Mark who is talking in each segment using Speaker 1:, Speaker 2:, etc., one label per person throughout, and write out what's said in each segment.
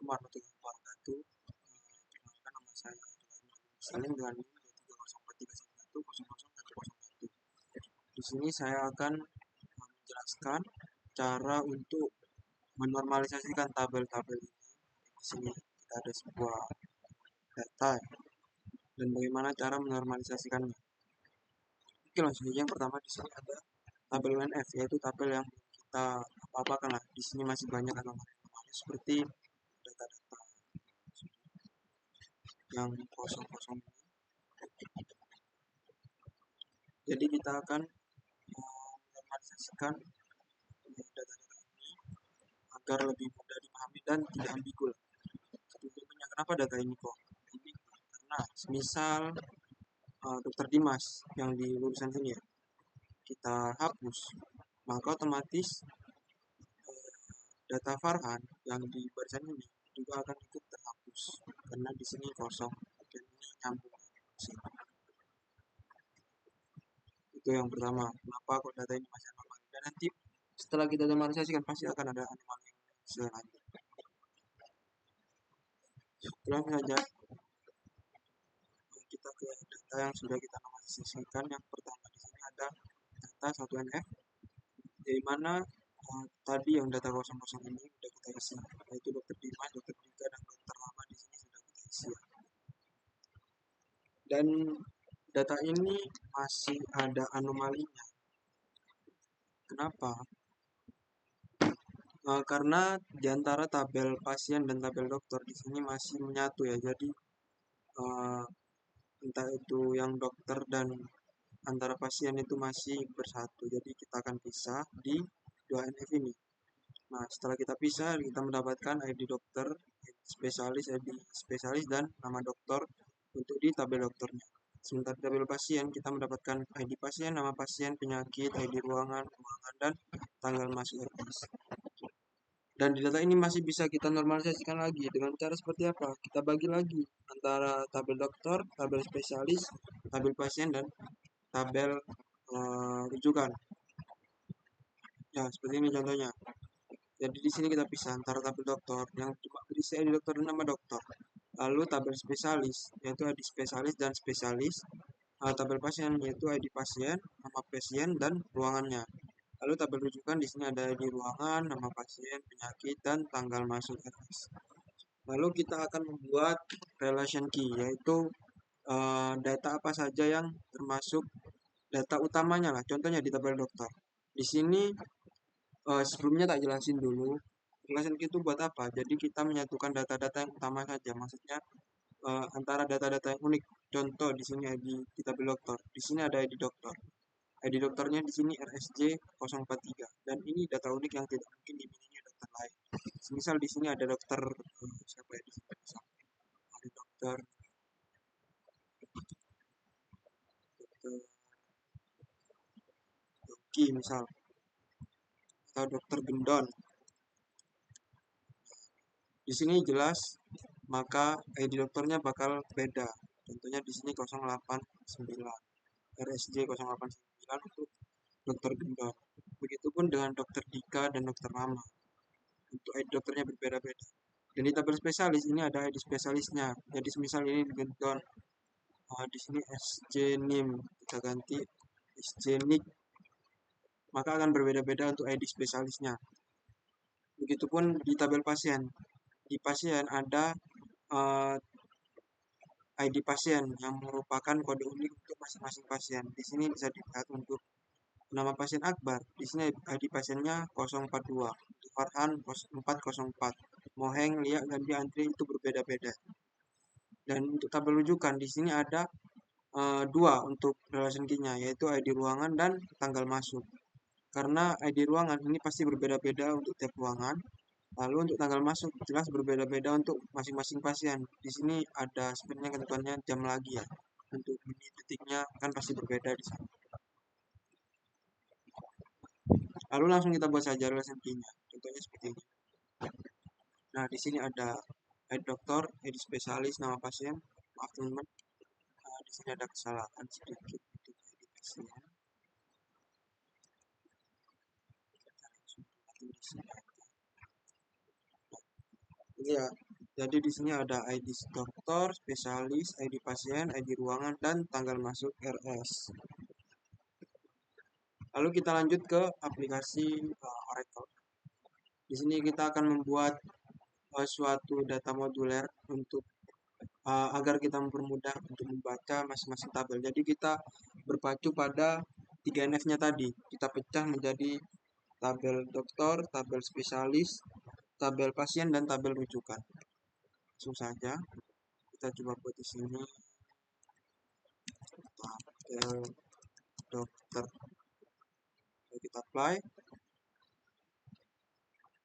Speaker 1: Assalamualaikum warahmatullahi wabarakatuh. Perkenalkan nama saya Salim dengan NIM 2304311100101. Di sini saya akan menjelaskan cara untuk menormalisasikan tabel-tabel ini. Di sini kita ada sebuah data dan bagaimana cara menormalisasikannya. Oke, langsung saja. Yang pertama di sini ada tabel UNF, yaitu tabel yang kita apa-apakan lah. Di sini masih banyak anomali seperti data-data yang kosong-kosong ini. Jadi kita akan menormalisasikan data-data ini agar lebih mudah dipahami dan tidak ambigu. Contohnya, kenapa data ini kok ambigu? Karena semisal Dr. Dimas yang di lulusan sini ya, kita hapus, maka otomatis data Farhan yang di barisan ini juga akan ikut terhapus karena di sini kosong dan ini nyambung. Itu yang pertama, kenapa kok data ini masih anomali, dan nanti setelah kita normalisasikan pasti akan ada anomali selanjutnya. Langsung saja kita ke data yang sudah kita normalisasikan. Yang pertama di sini ada data 1NF, dari mana tadi yang data kosong-kosong ini sudah kita isi, yaitu Dr. Dimas, Dr. Dika, dan Dr. Rama di sini sudah kita isi. Dan data ini masih ada anomalinya. Kenapa? Karena di antara tabel pasien dan tabel dokter di sini masih menyatu ya. Jadi entah itu yang dokter dan antara pasien itu masih bersatu. Jadi kita akan pisah di 2NF ini. Nah, setelah kita pisah, kita mendapatkan ID dokter, ID spesialis, dan nama dokter untuk di tabel dokternya. Sementara di tabel pasien, kita mendapatkan ID pasien, nama pasien, penyakit, ID ruangan, dan tanggal masuk RPS. Dan di data ini masih bisa kita normalisasikan lagi dengan cara seperti apa? Kita bagi lagi antara tabel dokter, tabel spesialis, tabel pasien, dan tabel rujukan. Ya, seperti ini contohnya. Jadi di sini kita pisah antara tabel dokter yang cuma berisi ID dokter dan nama dokter. Lalu tabel spesialis yaitu ID spesialis dan spesialis. Tabel pasien yaitu ID pasien, nama pasien, dan ruangannya. Lalu tabel rujukan di sini ada ID ruangan, nama pasien, penyakit, dan tanggal masuk RS. Lalu kita akan membuat relation key, yaitu data apa saja yang termasuk data utamanya lah. Contohnya di tabel dokter. Di sini sebelumnya tak jelasin dulu. Relation key itu buat apa? Jadi kita menyatukan data-data yang utama saja. Maksudnya antara data-data yang unik. Contoh di sini ID di tabel dokter. Di sini ada ID dokter. ID dokternya di sini RSJ 043 dan ini data unik yang tidak mungkin dimiliki dokter lain. Misal di sini ada dokter siapa ya di sini? Ada dokter Doki misal atau dokter Gendon. Di sini jelas maka ID dokternya bakal beda. Contohnya di sini 089, RSJ 089 untuk dokter Gendon. Begitupun dengan dokter Dika dan dokter Rama. Untuk ID dokternya berbeda-beda. Dan di tabel spesialis ini ada ID spesialisnya. Jadi misal ini Gendon, di sini SJ NIM kita ganti SJ NIK, maka akan berbeda-beda untuk ID spesialisnya. Begitupun di tabel pasien. Di pasien ada ID pasien yang merupakan kode unik untuk masing-masing pasien. Di sini bisa dilihat untuk nama pasien Akbar. Di sini ID pasiennya 042, Farhan 404, Moheng, Lia, dan Antri itu berbeda-beda. Dan untuk tabel rujukan di sini ada dua untuk relation key-nya, yaitu ID ruangan dan tanggal masuk. Karena ID ruangan ini pasti berbeda-beda untuk tiap ruangan. Lalu untuk tanggal masuk jelas berbeda-beda untuk masing-masing pasien. Di sini ada sebenarnya ketentuannya jam lagi ya. Untuk menit detiknya kan pasti berbeda di sana. Lalu langsung kita buat saja relation key-nya. Contohnya seperti ini. Nah, di sini ada ID dokter, ID spesialis, nama pasien. Maaf teman-teman. Di sini ada kesalahan sedikit untuk ID pasien. Kita langsung di sini. Ini ya, Jadi di sini ada ID dokter, spesialis, ID pasien, ID ruangan, dan tanggal masuk RS. Lalu kita lanjut ke aplikasi Oracle. Di sini kita akan membuat suatu data moduler untuk agar kita mempermudah untuk membaca masing-masing tabel. Jadi kita berpacu pada 3NF-nya tadi. Kita pecah menjadi tabel dokter, tabel spesialis, tabel pasien, dan tabel rujukan. Langsung saja kita coba buat di sini tabel dokter. Lalu kita apply.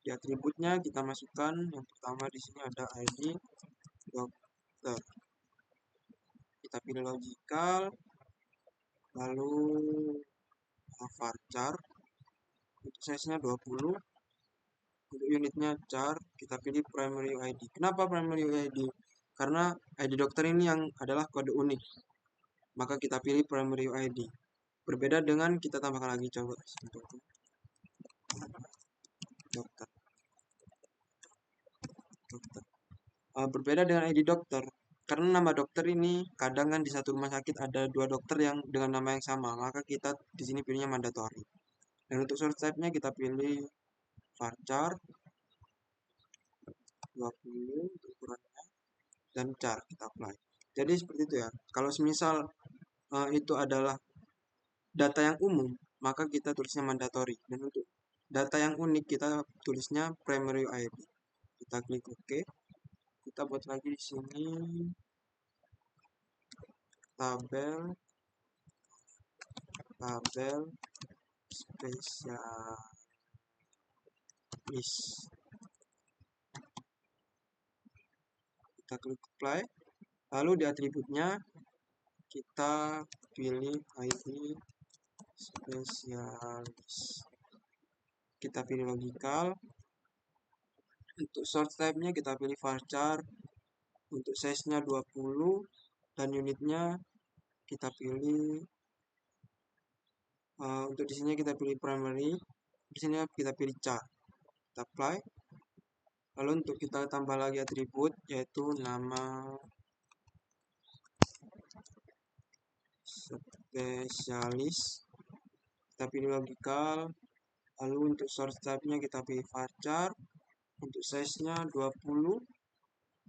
Speaker 1: Di atributnya kita masukkan yang pertama di sini ada ID dokter. Kita pilih logical, lalu varchar. Untuk size-nya 20. Untuk unitnya char, kita pilih primary ID. Kenapa primary ID? Karena ID dokter ini yang adalah kode unik. Maka kita pilih primary ID. Berbeda dengan kita tambahkan lagi, coba dokter. Berbeda dengan ID dokter, karena nama dokter ini kadang kan di satu rumah sakit ada 2 dokter yang dengan nama yang sama, maka kita di sini pilihnya mandatory. Dan untuk source type-nya kita pilih varchar 20 untuk ukurannya dan char, kita apply. Jadi seperti itu ya. Kalau semisal itu adalah data yang umum, maka kita tulisnya mandatory. Dan untuk data yang unik kita tulisnya primary ID. Kita klik OK. Kita buat lagi di sini tabel spesialis. Kita klik apply. Lalu di atributnya kita pilih ID spesialis. Kita pilih logical. Untuk source type-nya kita pilih varchar. Untuk size-nya 20 dan unitnya kita pilih untuk di sini kita pilih primary. Di sini kita pilih char. Kita apply. Lalu untuk kita tambah lagi atribut yaitu nama spesialis. Kita pilih logical. Lalu untuk source type-nya kita pilih varchar. Untuk size-nya 20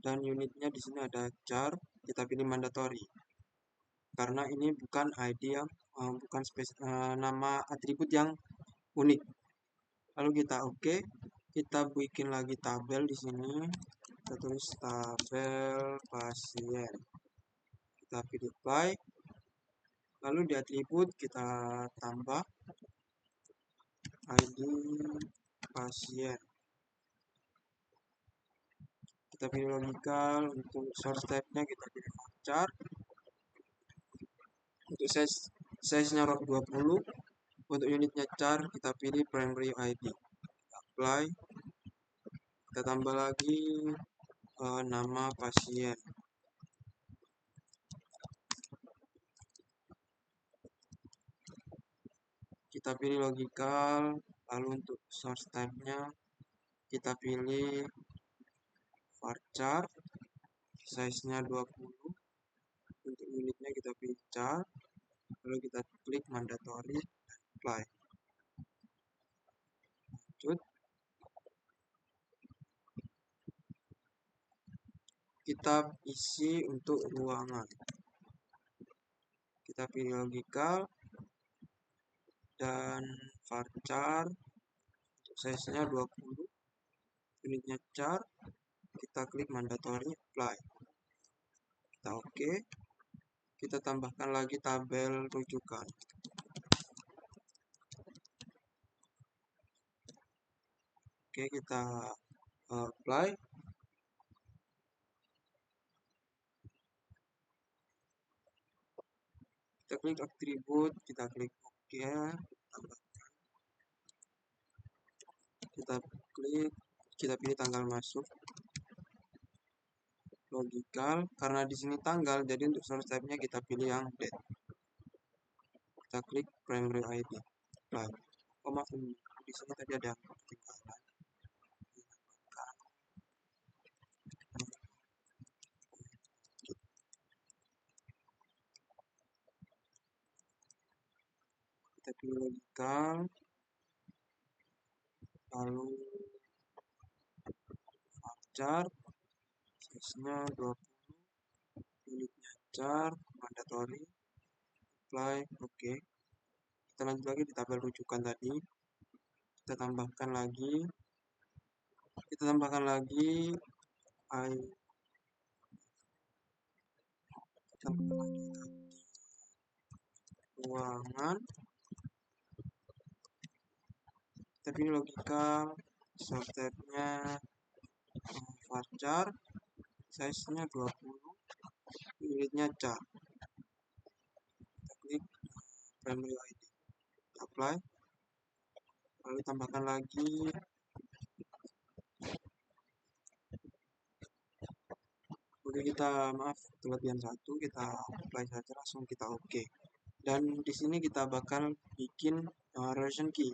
Speaker 1: dan unitnya di sini ada char. Kita pilih mandatory. Karena ini bukan ID yang bukan nama atribut yang unik. Lalu kita OK. Kita bikin lagi tabel di sini. Kita tulis tabel pasien. Kita pilih apply. Lalu di atribut kita tambah ID pasien. Kita pilih logical. Untuk source type-nya kita pilih varchar. Untuk size-nya 20. Untuk unitnya char kita pilih primary ID. Kita apply. Kita tambah lagi nama pasien. Kita pilih logical. Lalu untuk source type-nya kita pilih varchar. Size-nya 20. Untuk unitnya kita pilih char. Lalu kita klik mandatory dan apply. Lanjut. Kita isi untuk ruangan. Kita pilih logical dan varchar. Untuk size-nya 20. Unitnya char. Kita klik mandatory apply. Kita OK. Kita tambahkan lagi tabel rujukan. Oke, kita apply. Kita klik atribut, kita klik OK. Kita klik, kita pilih tanggal masuk. Logical, karena di sini tanggal, jadi untuk source type-nya kita pilih yang date. Kita klik primary ID. Apply. Oh maaf, di sini tadi ada yang ketinggalan. pilih logikal, lalu varchar, size-nya 20, unitnya char, mandatory, apply, oke. Kita lanjut lagi di tabel rujukan tadi, kita tambahkan lagi I ruangan, kita pilih logikal, source type-nya varchar, size-nya 20, unitnya char. Kita klik primary ID, apply, lalu tambahkan lagi oke. Kita maaf kelebihan satu, kita apply saja, langsung kita oke. Dan di sini kita bakal bikin relation key.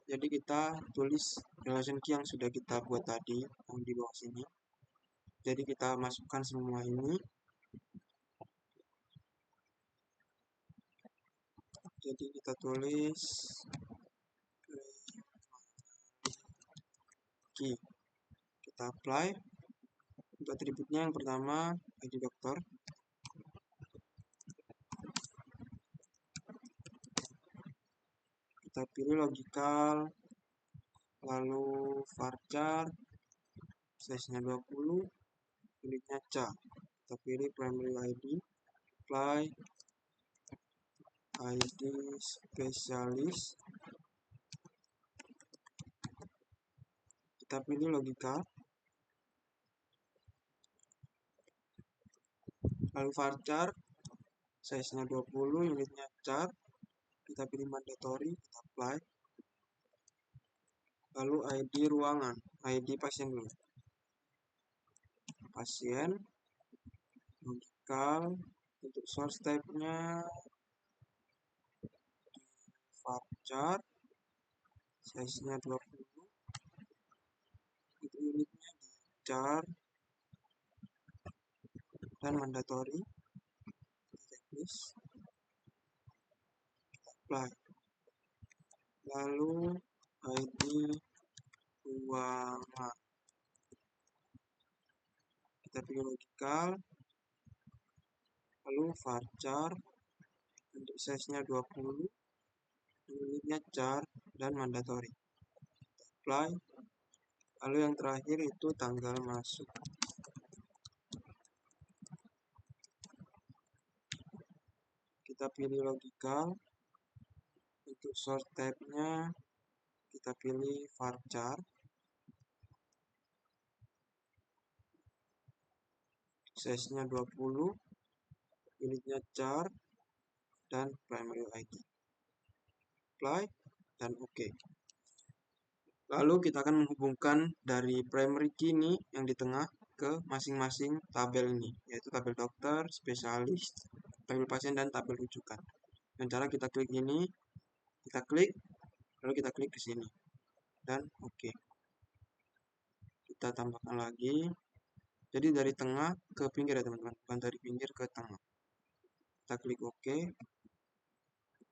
Speaker 1: Jadi kita tulis relation key yang sudah kita buat tadi yang di bawah sini. Jadi kita masukkan semua ini. Jadi kita tulis key, kita apply. Untuk atributnya yang pertama ID dokter, kita pilih logikal, lalu varchar, size-nya 20, unitnya char. Kita pilih primary ID, apply, ID spesialis, kita pilih logikal, lalu varchar, size-nya 20, unitnya char, kita pilih mandatory, kita apply, lalu ID ruangan, ID pasien dulu, pasien, logikal, untuk source type-nya varchar, size-nya 20, itu unitnya di char, dan mandatory, kita checklist, kita apply, lalu ID ruangan, kita pilih logikal, lalu varchar, untuk size-nya 20, unitnya char, dan mandatory, kita apply, lalu yang terakhir itu tanggal masuk. Kita pilih logikal, untuk source type-nya kita pilih varchar, size-nya 20, unitnya char, dan primary ID, apply, dan oke. Lalu kita akan menghubungkan dari primary key ini yang di tengah ke masing-masing tabel ini, yaitu tabel dokter, spesialis, tabel pasien, dan tabel rujukan. Dan cara kita klik ini, kita klik, lalu kita klik ke sini, dan oke. Kita tambahkan lagi, jadi dari tengah ke pinggir ya teman-teman, bukan dari pinggir ke tengah. Kita klik oke,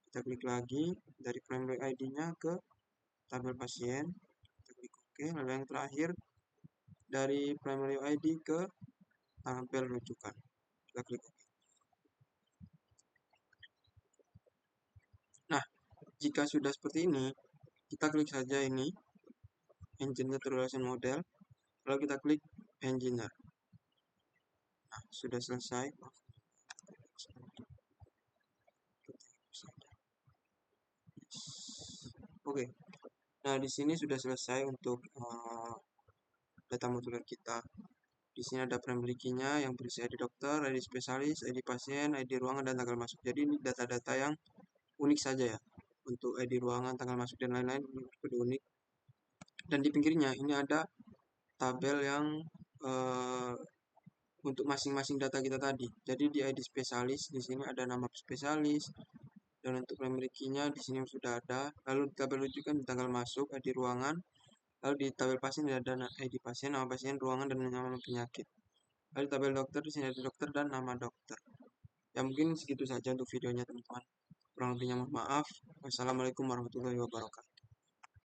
Speaker 1: kita klik lagi dari primary ID-nya ke tabel pasien, kita klik oke, lalu yang terakhir dari primary ID ke tabel rujukan, kita klik oke. Nah, jika sudah seperti ini, kita klik saja ini Engineer Relation Model, lalu kita klik Engineer. Nah, sudah selesai. Oke. Nah, di sini sudah selesai untuk data modular kita. Di sini ada primary key-nya yang berisi ID dokter, ID spesialis, ID pasien, ID ruangan, dan tanggal masuk. Jadi ini data-data yang unik saja ya. Untuk ID ruangan, tanggal masuk, dan lain-lain unik. Dan di pinggirnya ini ada tabel yang untuk masing-masing data kita tadi. Jadi di ID spesialis di sini ada nama spesialis, dan untuk primary key-nya di sini sudah ada. Lalu di tabel rujukan di tanggal masuk, ID ruangan. Lalu di tabel pasien ada ID pasien, nama pasien, ruangan, dan nama penyakit. Lalu di tabel dokter di sini ada dokter dan nama dokter. Ya mungkin segitu saja untuk videonya teman-teman. Kurang lebihnya mohon maaf. Wassalamualaikum warahmatullahi wabarakatuh.